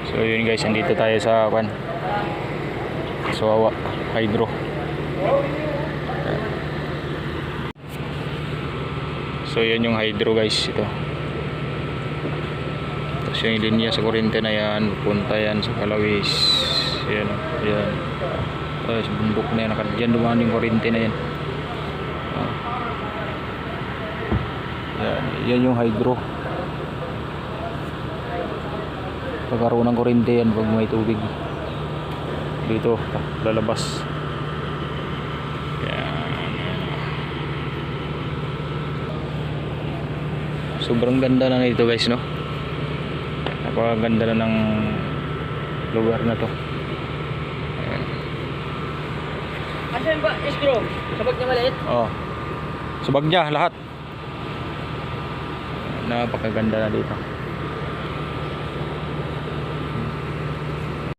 So yun guys, andito tayo sa Sawawa Hydro. So yan yung hydro guys, ito. Tapos yung linya sa kuryente na yan, punta yan sa Kalawis. Yan, yan. Tapos bundok na yan, diyan dumaan yung kuryente na yan. Yan, yan yung hydro. Pagkaroon ng kuryente yan pag may tubig. Dito, lalabas. Sobrang ganda na nito guys, no? Napakaganda na ng lugar na to. Ayan. Asan ba iskro? Sabag niya maliit? Oh. Sabag niya lahat. Napakaganda na dito.